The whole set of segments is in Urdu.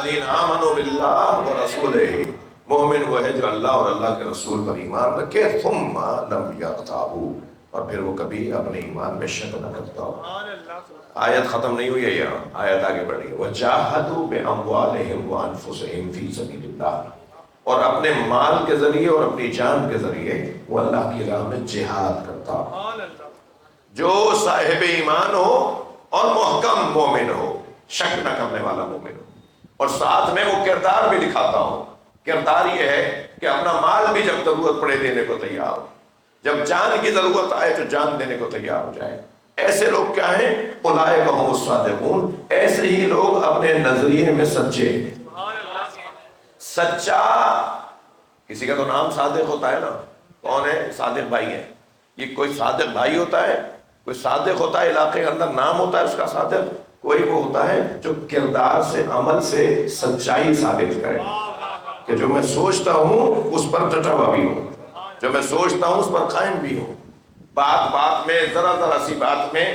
الذین آمنوا باللہ ورسولہ، مومن وہ ہے جو اللہ اور اللہ کے رسول پر ایمان رکھے، ثم لم یرتابوا، اور پھر وہ کبھی اپنے ایمان میں شک نہ کرتا ہو۔ آیت ختم نہیں ہوئی ہے یہاں، آیت آگے بڑھی، وَجَاهَدُوا بِأَمْوَالِهِمْ وَأَنفُسِهِمْ فِي سَبِيلِ اللَّهِ، اور اپنے مال کے ذریعے اور اپنی جان کے ذریعے وہ اللہ کی راہ میں جہاد کرتا ہو۔ جو صاحب ایمان ہو اور محکم مومن ہو، شک نہ کرنے والا مومن ہو، اور ساتھ میں وہ کردار بھی دکھاتا ہو۔ کردار یہ ہے کہ اپنا مال بھی جب ضرورت پڑے دینے کو تیار ہو، جب جان کی ضرورت آئے تو جان دینے کو تیار ہو جائے۔ ایسے لوگ کیا ہیں؟ اولئک هم الصادقون، ایسے ہی لوگ اپنے نظریے میں سچے۔ سچا، کسی کا تو نام صادق ہوتا ہے نا، کون ہے؟ صادق بھائی ہے۔ یہ کوئی صادق بھائی ہوتا ہے، کوئی صادق ہوتا ہے علاقے کے اندر نام ہوتا ہے اس کا صادق، کوئی وہ ہوتا ہے جو کردار سے عمل سے سچائی ثابت کرے، کہ جو میں سوچتا ہوں اس پر ڈٹا ہوا بھی ہوں، جو میں سوچتا ہوں اس پر قائم بھی ہوں، بات بات میں، ذرا ذرا سی بات میں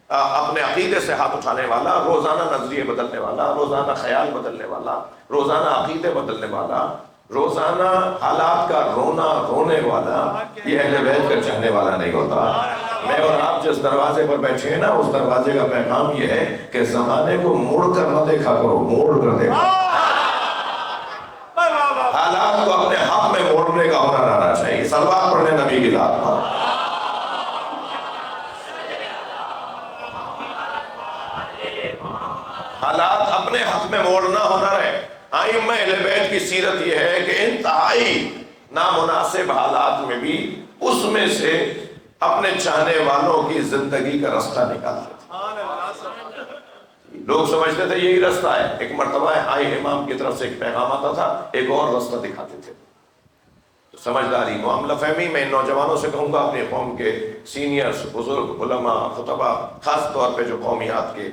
اپنے عقیدے سے ہاتھ اٹھانے والا، روزانہ نظریے بدلنے والا، روزانہ خیال بدلنے والا، روزانہ عقیدے بدلنے والا، روزانہ حالات کا رونا رونے والا، یہ اہل بیت کا چاہنے والا نہیں ہوتا۔ میں اور آپ جس دروازے پر بیٹھے ہیں نا، اس دروازے کا پیغام یہ ہے کہ زمانے کو موڑ کر نہ دیکھا کرو، موڑ کر دیکھا، حالات کو اپنے حق میں موڑنے کا ہنر آنا چاہیے۔ صلوات پڑھنے نبی کی ذات پر۔ حالات اپنے حق میں موڑنا ہنر ہے۔ ائمہ اہل بیت کی سیرت یہ ہے کہ انتہائی نامناسب حالات میں بھی اس میں سے اپنے چاہنے والوں کی زندگی کا رستہ نکالتے تھے۔ لوگ سمجھتے تھے یہی رستہ ہے، ایک مرتبہ آئی امام کی طرف سے ایک پیغام آتا تھا، ایک اور رستہ دکھاتے تھے۔ تو سمجھداری، معاملہ فہمی میں ان نوجوانوں سے کہوں گا، اپنی قوم کے سینئرز، بزرگ، علماء، خطبہ، خاص طور پہ جو قومیات کے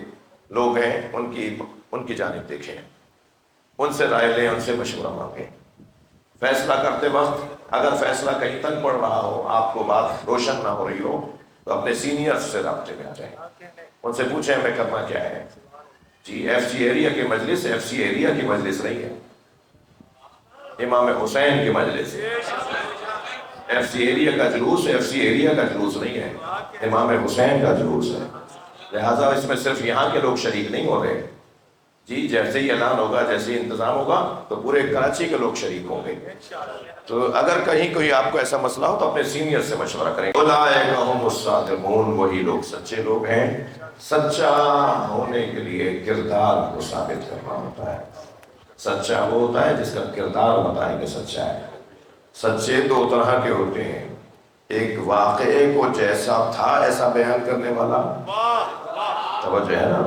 لوگ ہیں ان کی جانب دیکھیں، ان سے رائے لیں، ان سے مشورہ مانگیں۔ فیصلہ کرتے وقت اگر فیصلہ کہیں تک پڑ رہا ہو، آپ کو بات روشن نہ ہو رہی ہو، تو اپنے سینئرز سے رابطے میں آ جائیں، ان سے پوچھیں ہمیں کرنا کیا ہے۔ جی ایف سی ایریا کی مجلس ایف سی ایریا کی مجلس نہیں ہے، امام حسین کی مجلس ہے۔ ایف سی ایریا کا جلوس ایف سی ایریا کا جلوس نہیں ہے، امام حسین کا جلوس ہے، لہٰذا اس میں صرف یہاں کے لوگ شریک نہیں ہو رہے۔ جی جیسے ہی اعلان ہوگا، جیسے ہی انتظام ہوگا تو پورے کراچی کے لوگ شریک ہوں گے۔ تو اگر کہیں کوئی آپ کو ایسا مسئلہ ہو تو اپنے سینئر سے مشورہ کریں۔ اولئک هم الصادقون، وہی لوگ سچے لوگ ہیں۔ سچا ہونے کے لیے کردار کو ثابت کرنا ہوتا ہے۔ سچا وہ ہوتا ہے جس کا کردار بتائے کہ سچا ہے۔ سچے دو طرح کے ہوتے ہیں، ایک واقعے کو جیسا تھا ایسا بیان کرنے والا، توجہ ہے نا،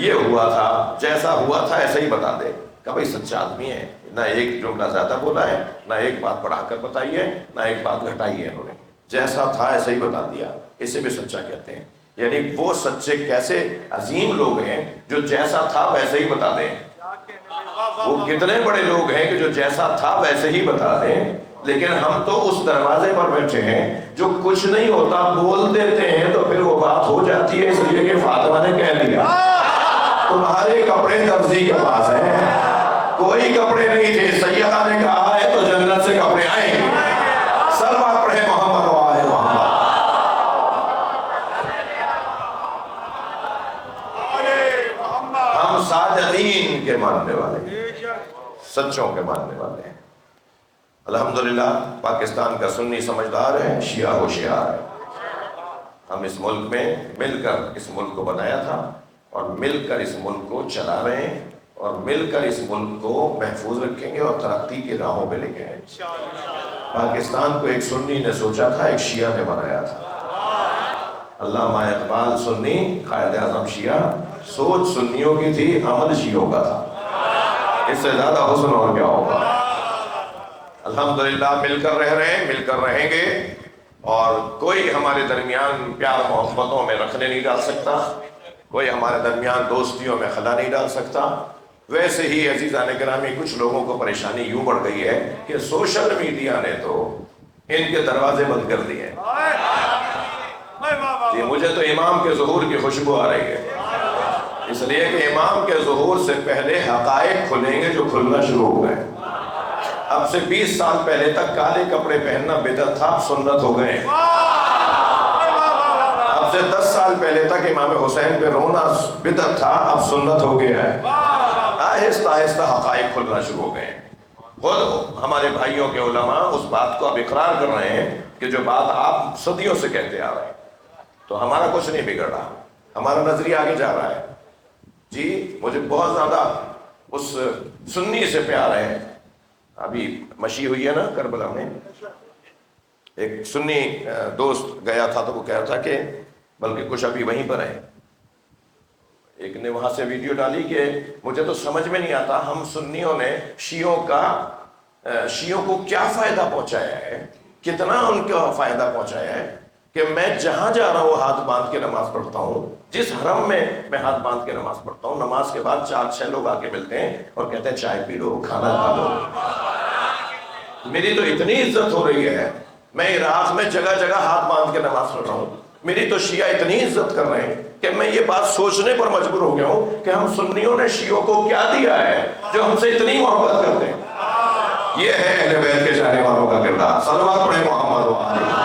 یہ ہوا تھا، جیسا ہوا تھا ایسا ہی بتا دے، کہ بھائی سچا آدمی ہے، نہ ایک جملہ زیادہ بولا ہے، نہ ایک بات بڑھا کر بتائی ہے، نہ ایک بات گھٹائی ہے، انہوں نے جیسا تھا ایسا ہی بتا دیا، اسے بھی سچا کہتے ہیں۔ یعنی وہ سچے کیسے عظیم لوگ ہیں جو جیسا تھا ویسے ہی بتا دیں۔ وہ کتنے بڑے لوگ ہیں کہ جو جیسا تھا ویسے ہی بتا دیں، لیکن ہم تو اس دروازے پر بیٹھے ہیں جو کچھ نہیں ہوتا بول دیتے ہیں تو پھر وہ بات ہو جاتی ہے، اس لیے کہ فاطمہ نے کہہ دیا تمہارے کپڑے درزی کے پاس ہیں، کوئی کپڑے نہیں تھے، سیدہ نے کہا ہے تو جنت سے کپڑے آئیں گے۔ صلوات پڑھے محمد و آل محمد۔ ہم صادقین کے ماننے والے ہیں، سچوں کے ماننے والے ہیں۔ الحمدللہ پاکستان کا سنی سمجھدار ہے، شیعہ ہوشیار ہے۔ ہم اس ملک میں مل کر اس ملک کو بنایا تھا، اور مل کر اس ملک کو چلا رہے ہیں، اور مل کر اس ملک کو محفوظ رکھیں گے اور ترقی کی راہوں پہ لے کے آئیں گے۔ پاکستان کو ایک سنی نے سوچا تھا، ایک شیعہ نے بنایا تھا۔ علامہ اقبال سنی، قائد اعظم شیعہ، سوچ سنیوں کی تھی، عمل شیعوں کا تھا۔ اس سے زیادہ حسن اور کیا ہوگا۔ الحمدللہ مل کر رہ رہے ہیں، مل کر رہیں گے، اور کوئی ہمارے درمیان پیار محبتوں میں رکھنے نہیں ڈال سکتا، کوئی ہمارے درمیان دوستیوں میں خلا نہیں ڈال سکتا۔ ویسے ہی عزیزان گرامی، کچھ لوگوں کو پریشانی یوں بڑھ گئی ہے کہ سوشل میڈیا نے تو ان کے دروازے بند کر دیے ہیں۔ جی مجھے تو امام کے ظہور کی خوشبو آ رہی ہے، اس لیے کہ امام کے ظہور سے پہلے حقائق کھلیں گے جو کھلنا شروع ہو گئے۔ اب سے 20 سال پہلے تک کالے کپڑے پہننا بدعت تھا، اب سنت ہو گئے۔ اب سے 10 سال پہلے تک امام حسین پہ رونا بدعت تھا، اب سنت ہو گیا ہے۔ آہستہ آہستہ حقائق کھلنا شروع ہو گئے۔ خود ہمارے بھائیوں کے علماء اس بات کو اب اقرار کر رہے ہیں کہ جو بات آپ صدیوں سے کہتے آ رہے ہیں، تو ہمارا کچھ نہیں بگڑ رہا، ہمارا نظریہ آگے جا رہا ہے۔ جی مجھے بہت زیادہ اس سنی سے پیار ہے۔ ابھی مشی ہوئی ہے نا کربلا میں، ایک سنی دوست گیا تھا تو وہ کہہ رہا تھا کہ بلکہ کچھ ابھی وہیں پر ہیں، ایک نے وہاں سے ویڈیو ڈالی کہ مجھے تو سمجھ میں نہیں آتا ہم سنیوں نے شیعوں کو کیا فائدہ پہنچایا ہے، کتنا ان کو فائدہ پہنچایا ہے کہ میں جہاں جا رہا ہوں ہاتھ باندھ کے نماز پڑھتا ہوں، جس حرم میں ہاتھ باندھ کے نماز پڑھتا ہوں، نماز کے بعد 4-6 لوگ آ کے ملتے ہیں اور کہتے ہیں چائے پی لو، کھانا کھا لو۔ میری تو اتنی عزت ہو رہی ہے، میں عراق میں جگہ جگہ ہاتھ باندھ کے نماز پڑھ رہا ہوں، میری تو شیعہ اتنی عزت کر رہے ہیں کہ میں یہ بات سوچنے پر مجبور ہو گیا ہوں کہ ہم سنیوں نے شیعوں کو کیا دیا ہے جو ہم سے اتنی محبت کرتے ہیں۔ یہ ہے اہل بیت کے جانے والوں کا کردار۔ صلوات پڑھیں محمد و آلہ۔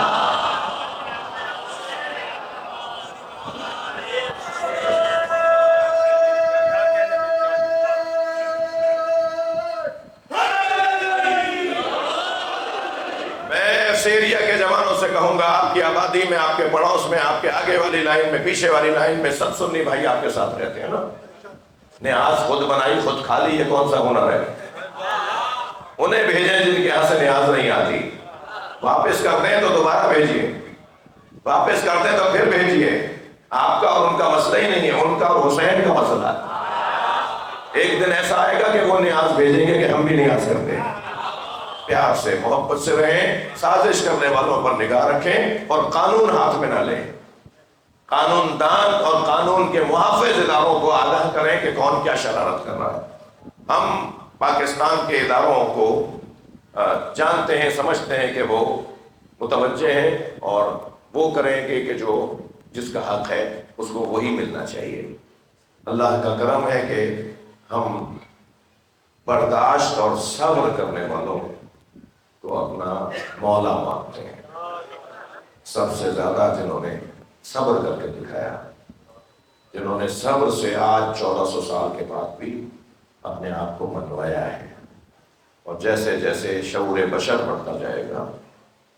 سیریا کے جوانوں سے کہوں گا، آپ کی آبادی میں، آپ کے پڑوس میں، آپ کے آگے والی لائن میں، پیچھے والی لائن میں سب سنی بھائی آپ کے ساتھ رہتے ہیں نا۔ نیاز خود بنائی خود کھا لی، یہ کون سا ہنر ہے؟ انہیں بھیجیں جن کے یہاں سے نیاز نہیں آتی، واپس کرتے ہیں تو دوبارہ بھیجیے، واپس کرتے ہیں تو پھر بھیجیے۔ آپ کا اور ان کا مسئلہ ہی نہیں ہے، ان کا اور حسین کا مسئلہ ہے۔ ایک دن ایسا آئے گا کہ وہ نیاز بھیجیں گے کہ ہم بھی نیاز کرتے ہیں۔ پیار سے محبت سے رہیں، سازش کرنے والوں پر نگاہ رکھیں اور قانون ہاتھ میں نہ لیں۔ قانون دان اور قانون کے محافظ اداروں کو آگاہ کریں کہ کون کیا شرارت کر رہا ہے۔ ہم پاکستان کے اداروں کو جانتے ہیں، سمجھتے ہیں کہ وہ متوجہ ہیں اور وہ کریں گے کہ جو جس کا حق ہے اس کو وہی ملنا چاہیے۔ اللہ کا کرم ہے کہ ہم برداشت اور صبر کرنے والوں تو اپنا مولا مانتے ہیں۔ سب سے زیادہ جنہوں نے صبر کر کے دکھایا، جنہوں نے صبر سے آج 1400 سال کے بعد بھی اپنے آپ کو منوایا ہے، اور جیسے جیسے شعور بشر بڑھتا جائے گا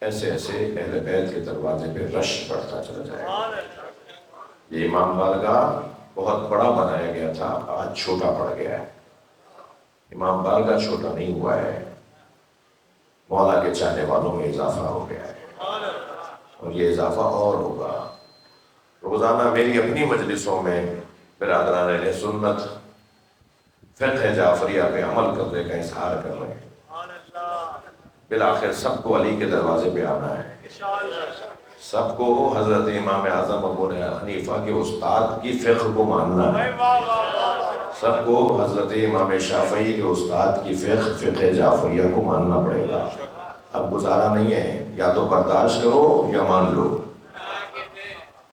ایسے ایسے اہل بیت کے دروازے پہ رش بڑھتا چلا جائے گا۔ یہ امام بارگاہ بہت بڑا بنایا گیا تھا، آج چھوٹا پڑ گیا ہے۔ امام بارگاہ چھوٹا نہیں ہوا ہے، مولا کے چاہنے والوں میں اضافہ ہو گیا ہے، اور یہ اضافہ اور ہوگا۔ روزانہ میری اپنی مجلسوں میں برادران اہل سنت فقہ جعفریہ پہ عمل کرنے کا اظہار کر رہے ہیں۔ بالآخر سب کو علی کے دروازے پہ آنا ہے، سب کو حضرت امام اعظم ابو حنیفہ کے استاد کی فقہ کو ماننا ہے، سب کو حضرت امام شافعی کے استاد کی فقہ جعفریہ کو ماننا پڑے گا۔ اب گزارا نہیں ہے، یا تو برداشت کرو یا مان لو۔